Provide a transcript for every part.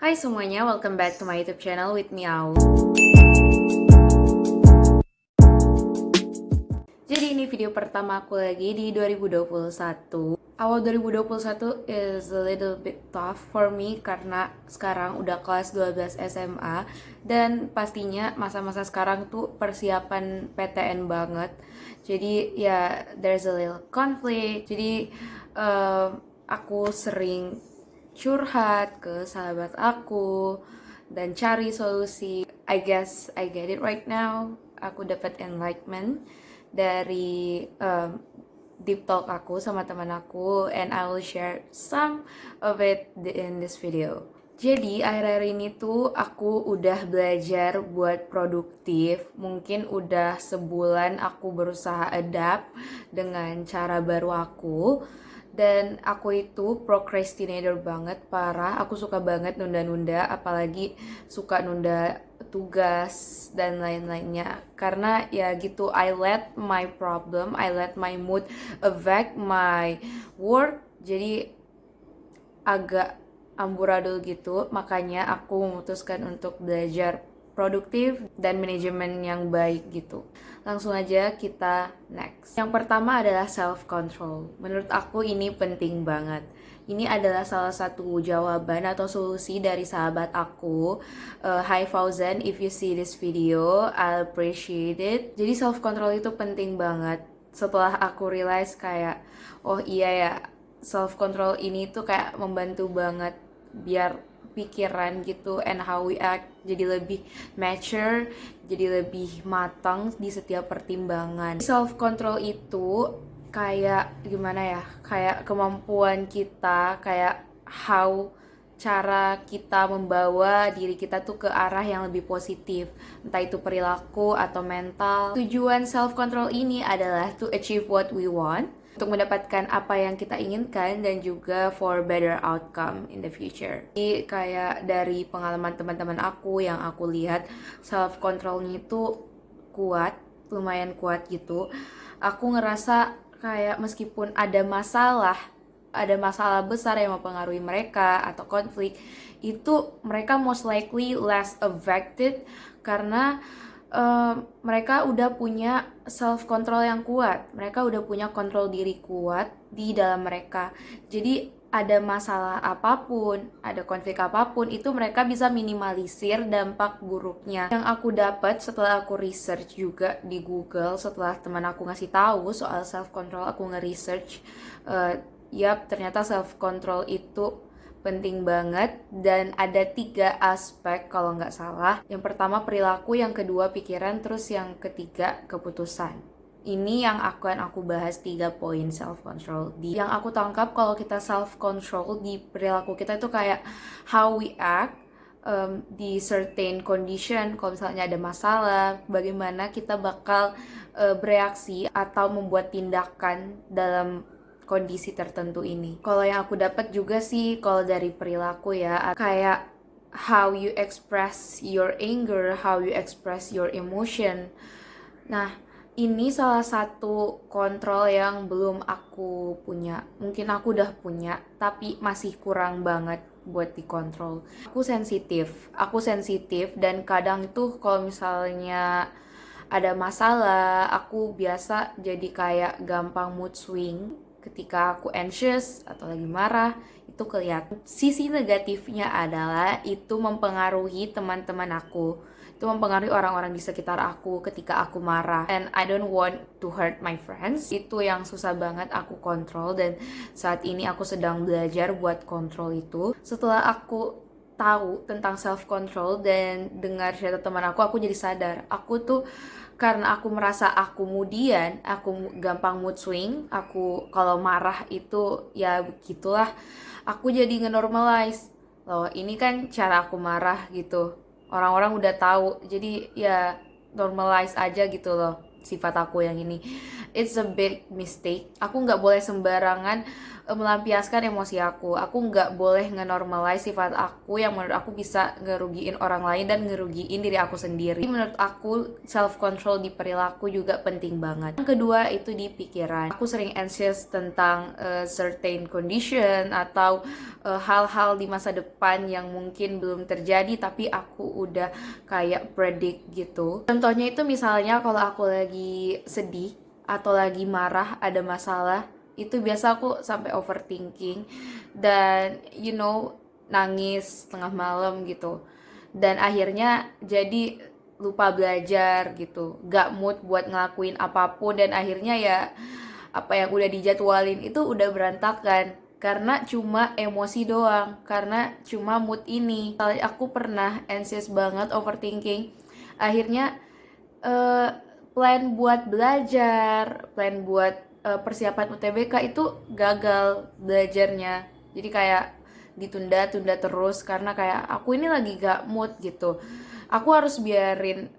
Hai semuanya, welcome back to my YouTube channel with me Au. Jadi ini video pertama aku lagi di 2021. Awal 2021 is a little bit tough for me karena sekarang udah kelas 12 SMA dan pastinya masa-masa sekarang tuh persiapan PTN banget. Jadi ya there's a little conflict. Jadi aku sering curhat ke sahabat aku dan cari solusi. I guess I get it right now. Aku dapat enlightenment dari deep talk aku sama teman aku, and I will share some of it in this video. Jadi akhir-akhir ini tuh aku udah belajar buat produktif. Mungkin udah sebulan aku berusaha adapt dengan cara baru aku. Dan aku itu procrastinator banget, parah. Aku suka banget nunda-nunda, apalagi suka nunda tugas dan lain-lainnya. Karena ya gitu, I let my problem, I let my mood affect my work. Jadi agak amburadul gitu. Makanya aku memutuskan untuk belajar produktif dan manajemen yang baik gitu. Langsung aja kita next. Yang pertama adalah self control. Menurut aku ini penting banget. Ini adalah salah satu jawaban atau solusi dari sahabat aku. Hi Fauzan, if you see this video, I appreciate it. Jadi self control itu penting banget. Setelah aku realize kayak, oh iya ya, self control ini tuh kayak membantu banget biar pikiran gitu and how we act jadi lebih mature, jadi lebih matang di setiap pertimbangan. Self control itu kayak gimana ya, kayak kemampuan kita, kayak how cara kita membawa diri kita tuh ke arah yang lebih positif, entah itu perilaku atau mental. Tujuan self control ini adalah to achieve what we want, untuk mendapatkan apa yang kita inginkan dan juga for better outcome in the future. Jadi kayak dari pengalaman teman-teman aku yang aku lihat, self controlnya itu kuat, lumayan kuat gitu. Aku ngerasa kayak meskipun ada masalah besar yang mempengaruhi mereka atau konflik, itu mereka most likely less affected karena mereka udah punya self control yang kuat. Mereka udah punya kontrol diri kuat di dalam mereka. Jadi ada masalah apapun, ada konflik apapun, itu mereka bisa minimalisir dampak buruknya. Yang aku dapat setelah aku research juga di Google, setelah teman aku ngasih tahu soal self control, aku nge-research, ternyata self control itu penting banget dan ada 3 aspek kalau nggak salah. Yang pertama perilaku, yang kedua pikiran, terus yang ketiga keputusan. Ini yang akan aku bahas 3 poin self control. Yang aku tangkap kalau kita self control di perilaku kita itu kayak how we act di certain condition. Kalau misalnya ada masalah, bagaimana kita bakal bereaksi atau membuat tindakan dalam kondisi tertentu ini. Kalau yang aku dapat juga sih, kalau dari perilaku ya, kayak how you express your anger, how you express your emotion. Nah, ini salah satu kontrol yang belum aku punya. Mungkin aku udah punya, tapi masih kurang banget buat dikontrol. Aku sensitif dan kadang itu kalau misalnya ada masalah, aku biasa jadi kayak gampang mood swing. Ketika aku anxious atau lagi marah, itu kelihatan. Sisi negatifnya adalah itu mempengaruhi teman-teman aku. Itu mempengaruhi orang-orang di sekitar aku ketika aku marah. And I don't want to hurt my friends. Itu yang susah banget aku kontrol dan saat ini aku sedang belajar buat kontrol itu. Setelah aku tahu tentang self control dan dengar cerita teman aku jadi sadar. Aku tuh karena aku merasa aku gampang mood swing, aku kalau marah itu ya begitulah, aku jadi nge-normalize, loh ini kan cara aku marah gitu, orang-orang udah tahu, jadi ya normalize aja gitu loh. sifat aku yang ini. It's a big mistake. Aku nggak boleh sembarangan melampiaskan emosi aku. Aku nggak boleh ngenormalize sifat aku yang menurut aku bisa ngerugiin orang lain dan ngerugiin diri aku sendiri. Menurut aku self control di perilaku juga penting banget. Yang kedua itu di pikiran. Aku sering anxious tentang certain condition atau hal-hal di masa depan yang mungkin belum terjadi tapi aku udah kayak predict gitu. Contohnya itu misalnya kalau aku lagi sedih atau lagi marah, ada masalah, itu biasa aku sampai overthinking dan nangis tengah malam gitu, dan akhirnya jadi lupa belajar gitu, gak mood buat ngelakuin apapun, dan akhirnya ya apa yang udah dijadwalin itu udah berantakan karena cuma emosi doang, karena cuma mood ini. Aku pernah anxious banget, overthinking, akhirnya plan buat belajar, plan buat persiapan UTBK itu gagal belajarnya. Jadi kayak ditunda-tunda terus karena kayak aku ini lagi gak mood gitu. Aku harus biarin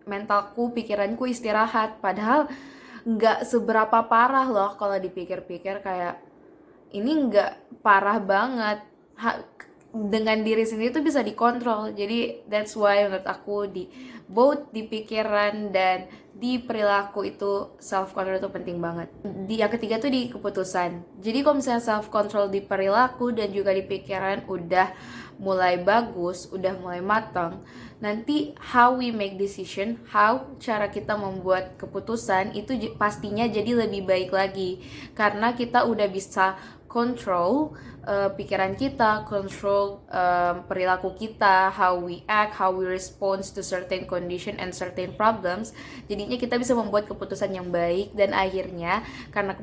mentalku, pikiranku istirahat. Padahal nggak seberapa parah loh kalau dipikir-pikir, kayak ini nggak parah banget. Dengan diri sendiri tuh bisa dikontrol. Jadi that's why menurut aku di both di pikiran dan di perilaku itu self control itu penting banget. Yang ketiga tuh di keputusan. Jadi kalau misalnya self control di perilaku dan juga di pikiran udah mulai bagus, udah mulai matang, nanti how we make decision, how cara kita membuat keputusan itu pastinya jadi lebih baik lagi karena kita udah bisa control pikiran kita, control perilaku kita, how we act, how we respond to certain condition and certain problems. Jadinya kita bisa membuat keputusan yang baik, dan akhirnya karena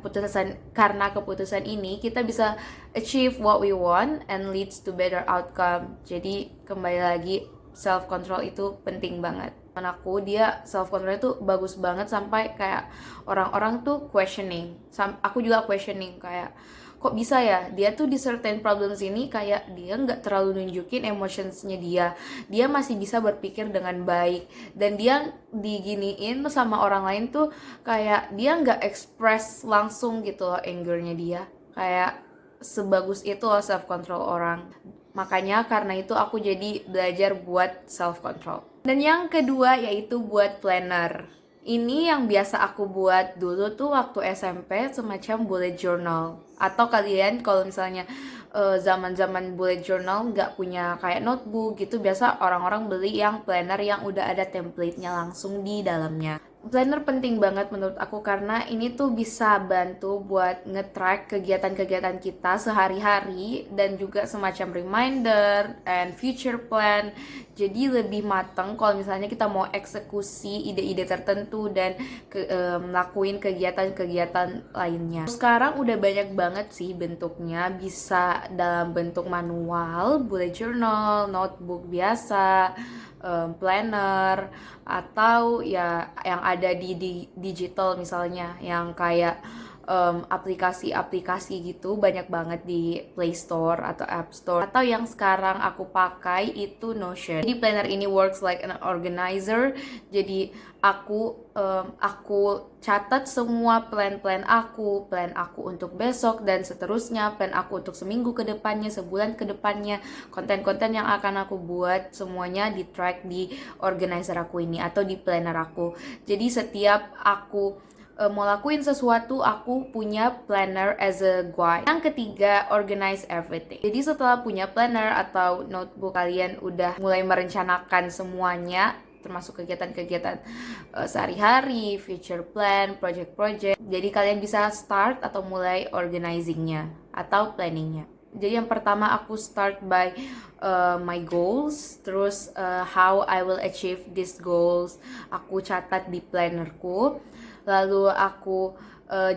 keputusan ini kita bisa achieve what we want and leads to better outcome. Jadi kembali lagi, self control itu penting banget. Aku dia self control itu bagus banget sampai kayak orang-orang tuh questioning. Aku juga questioning kayak kok bisa ya dia tuh di certain problems ini kayak dia nggak terlalu nunjukin emotionsnya, dia masih bisa berpikir dengan baik, dan dia diginiin sama orang lain tuh kayak dia nggak express langsung gitu loh angernya dia. Kayak sebagus itu loh self control orang. Makanya karena itu aku jadi belajar buat self control. Dan yang kedua yaitu buat planner. Ini yang biasa aku buat dulu tuh waktu SMP, semacam bullet journal. Atau kalian kalau misalnya zaman-zaman bullet journal nggak punya kayak notebook gitu, biasa orang-orang beli yang planner yang udah ada template-nya langsung di dalamnya. Planner penting banget menurut aku karena ini tuh bisa bantu buat nge-track kegiatan-kegiatan kita sehari-hari dan juga semacam reminder and future plan. Jadi lebih matang kalau misalnya kita mau eksekusi ide-ide tertentu dan melakuin kegiatan-kegiatan lainnya. Sekarang udah banyak banget sih bentuknya, bisa dalam bentuk manual, bullet journal, notebook biasa, planner, atau ya yang ada di digital misalnya yang kayak aplikasi-aplikasi gitu banyak banget di Play Store atau App Store, atau yang sekarang aku pakai itu Notion. Jadi planner ini works like an organizer. Jadi aku catat semua plan aku untuk besok dan seterusnya, plan aku untuk seminggu ke depannya, sebulan ke depannya, konten-konten yang akan aku buat semuanya di track di organizer aku ini atau di planner aku. Jadi setiap aku mau lakuin sesuatu, aku punya planner as a guide. Yang ketiga, organize everything. Jadi setelah punya planner atau notebook, kalian udah mulai merencanakan semuanya, termasuk kegiatan-kegiatan sehari-hari, future plan, project-project. Jadi kalian bisa start atau mulai organizingnya atau planningnya. Jadi yang pertama aku start by my goals, terus how I will achieve these goals. Aku catat di plannerku. Lalu aku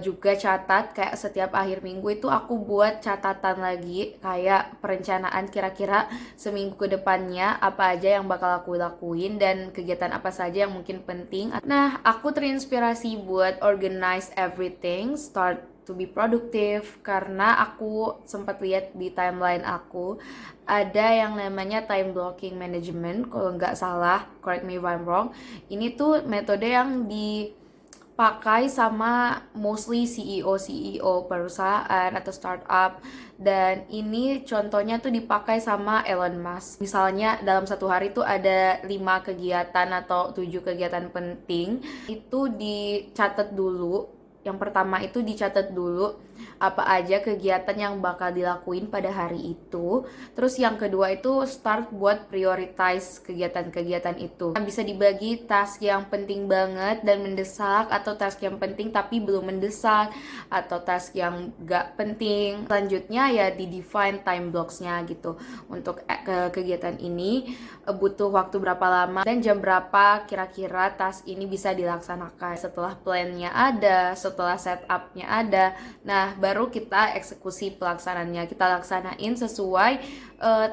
juga catat kayak setiap akhir minggu itu aku buat catatan lagi kayak perencanaan kira-kira seminggu ke depannya apa aja yang bakal aku lakuin dan kegiatan apa saja yang mungkin penting. Nah, aku terinspirasi buat organize everything, start to be productive, karena aku sempat lihat di timeline aku ada yang namanya time blocking management, kalau nggak salah, correct me if I'm wrong. Ini tuh metode yang dipakai sama mostly CEO perusahaan atau startup, dan ini contohnya tuh dipakai sama Elon Musk. Misalnya dalam satu hari tuh ada 5 kegiatan atau 7 kegiatan penting, itu dicatat dulu. Yang pertama itu dicatat dulu apa aja kegiatan yang bakal dilakuin pada hari itu. Terus yang kedua itu start buat prioritize kegiatan-kegiatan itu. Bisa dibagi task yang penting banget dan mendesak, atau task yang penting tapi belum mendesak, atau task yang gak penting. Selanjutnya ya di define time blocks-nya gitu. Untuk kegiatan ini butuh waktu berapa lama dan jam berapa kira-kira task ini bisa dilaksanakan. Setelah plan-nya ada, setelah setup-nya ada, nah baru kita eksekusi pelaksanaannya. Kita laksanain sesuai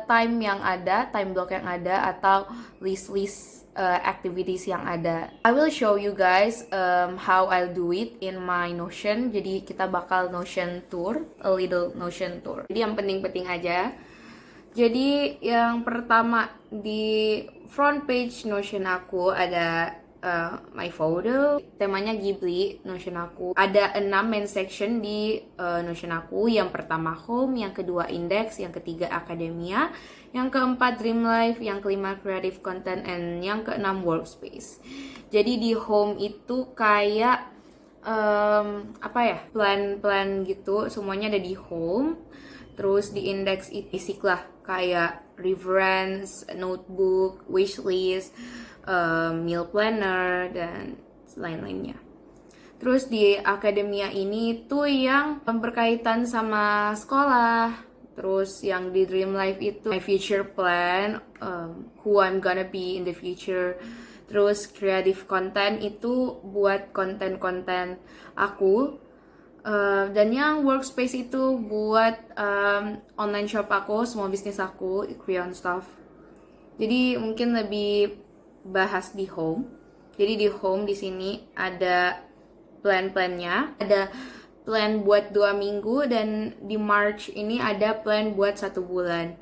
time yang ada, time block yang ada, atau list activities yang ada. I will show you guys how I'll do it in my Notion. Jadi kita bakal Notion tour, a little Notion tour. Jadi yang penting-penting aja. Jadi yang pertama di front page Notion aku ada my photo, temanya Ghibli Notion aku. Ada 6 main section di Notion aku. Yang pertama home, yang kedua index, yang ketiga academia, yang keempat dream life, yang kelima creative content, and yang keenam workspace. Jadi di home itu kayak apa ya, plan gitu, semuanya ada di home. Terus di index itu basic lah, kayak reference, notebook, wishlist, meal planner, dan lain-lainnya. Terus di akademia ini tuh yang berkaitan sama sekolah. Terus yang di dream life itu my future plan, who I'm gonna be in the future. Terus creative content itu buat konten-konten aku. Dan yang workspace itu buat online shop aku, small business aku, Creon stuff. Jadi mungkin lebih bahas di home. Jadi di home di sini ada plan-plannya, ada plan buat 2 minggu, dan di March ini ada plan buat 1 bulan.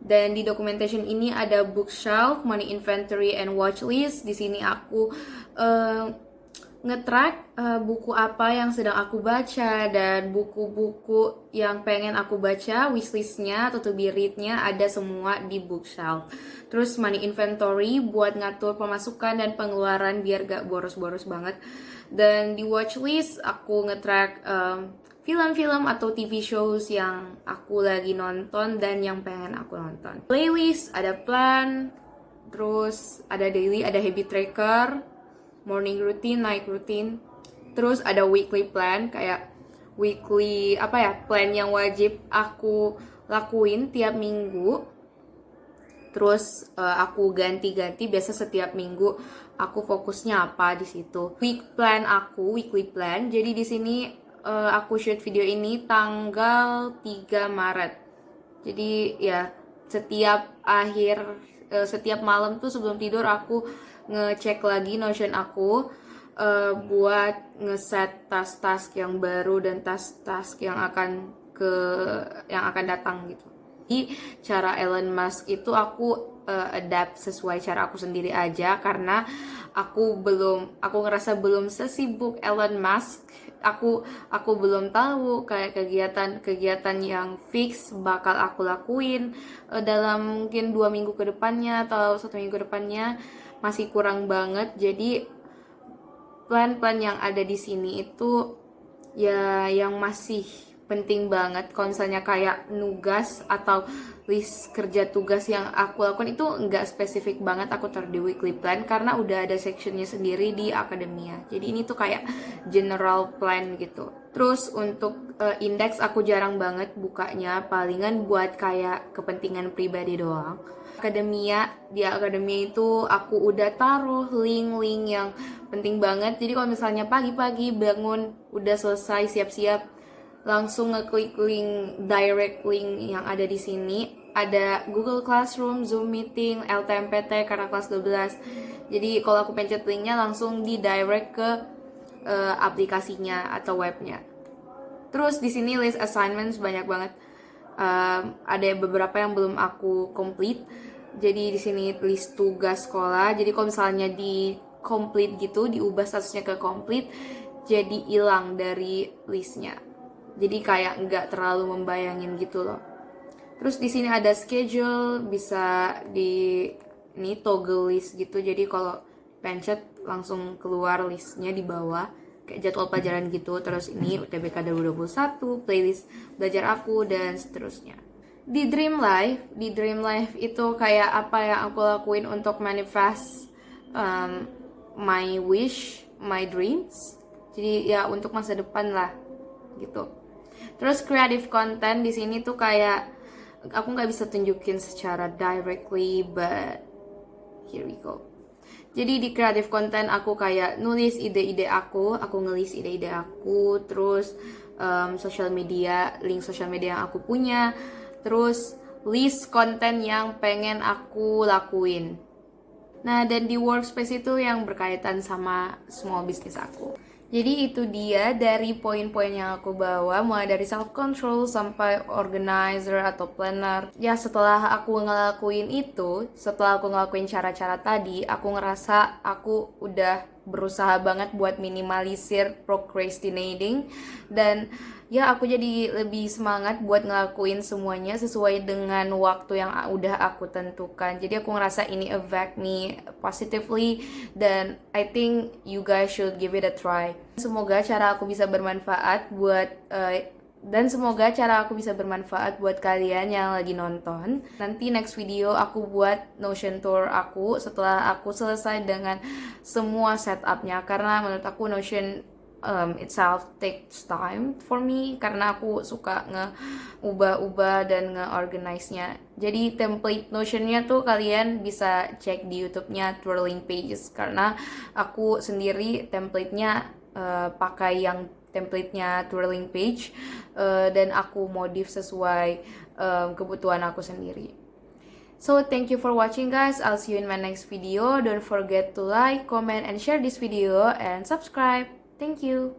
Dan di documentation ini ada bookshelf, money inventory, and watch list. Di sini aku nge-track buku apa yang sedang aku baca, dan buku-buku yang pengen aku baca, wishlistnya atau to be read-nya ada semua di bookshelf. Terus money inventory buat ngatur pemasukan dan pengeluaran biar gak boros-boros banget. Dan di watchlist aku nge-track film-film atau TV shows yang aku lagi nonton dan yang pengen aku nonton. Playlist, ada plan, terus ada daily, ada habit tracker, morning routine, night routine. Terus ada weekly plan, kayak weekly plan yang wajib aku lakuin tiap minggu. Terus aku ganti-ganti, biasa setiap minggu aku fokusnya apa di situ. Weekly plan. Jadi di sini aku shoot video ini tanggal 3 Maret. Jadi ya setiap malam tuh sebelum tidur aku ngecek lagi Notion aku buat ngeset task-task yang baru dan task-task yang akan datang gitu. Jadi cara Elon Musk itu aku adapt sesuai cara aku sendiri aja, karena aku ngerasa belum sesibuk Elon Musk. Aku belum tahu kayak kegiatan yang fix bakal aku lakuin dalam mungkin 2 minggu ke depannya atau 1 minggu ke depannya, masih kurang banget. Jadi plan-plan yang ada di sini itu ya yang masih penting banget. Kalau misalnya kayak nugas atau list kerja tugas yang aku lakukan itu nggak spesifik banget aku taruh di weekly plan, karena udah ada sectionnya sendiri di akademia. Jadi ini tuh kayak general plan gitu. Terus untuk index aku jarang banget bukanya, palingan buat kayak kepentingan pribadi doang. Di akademia itu aku udah taruh link-link yang penting banget. Jadi kalau misalnya pagi-pagi bangun udah selesai siap-siap, langsung ngeklik direct link yang ada di sini. Ada Google Classroom, Zoom Meeting, LTMPT karena kelas 12. Jadi kalau aku pencet linknya langsung di direct ke aplikasinya atau webnya. Terus di sini list assignments banyak banget. Ada beberapa yang belum aku complete. Jadi di sini list tugas sekolah. Jadi kalau misalnya di complete gitu, diubah statusnya ke complete, jadi hilang dari listnya. Jadi kayak nggak terlalu membayangin gitu loh. Terus di sini ada schedule, bisa di ini toggle list gitu. Jadi kalau pencet langsung keluar listnya di bawah kayak jadwal pelajaran gitu. Terus ini UTBK 2021, playlist belajar aku dan seterusnya. Di dream life itu kayak apa yang aku lakuin untuk manifest my wish, my dreams. Jadi ya untuk masa depan lah gitu. Terus creative content di sini tuh kayak aku nggak bisa tunjukin secara directly, but here we go. Jadi di creative content aku kayak nulis ide-ide aku ngelis ide-ide aku, terus social media, link social media yang aku punya, terus list konten yang pengen aku lakuin. Nah, dan di workspace itu yang berkaitan sama small business aku. Jadi itu dia dari poin-poin yang aku bawa, mulai dari self-control sampai organizer atau planner. Ya setelah aku ngelakuin itu, setelah aku ngelakuin cara-cara tadi, aku ngerasa aku udah berusaha banget buat minimalisir procrastinating. Dan ya aku jadi lebih semangat buat ngelakuin semuanya sesuai dengan waktu yang udah aku tentukan. Jadi aku ngerasa ini affect me positively, dan I think you guys should give it a try. Semoga cara aku bisa bermanfaat buat kalian yang lagi nonton. Nanti next video aku buat Notion tour aku setelah aku selesai dengan semua setupnya, karena menurut aku Notion itself takes time for me, karena aku suka nge-ubah-ubah dan nge-organize-nya. Jadi template Notion-nya tuh kalian bisa cek di YouTube-nya Twirling Pages, karena aku sendiri template-nya pakai yang template-nya Twirling Page, dan aku modif sesuai kebutuhan aku sendiri. So thank you for watching guys. I'll see you in my next video. Don't forget to like, comment, and share this video, and subscribe. Thank you.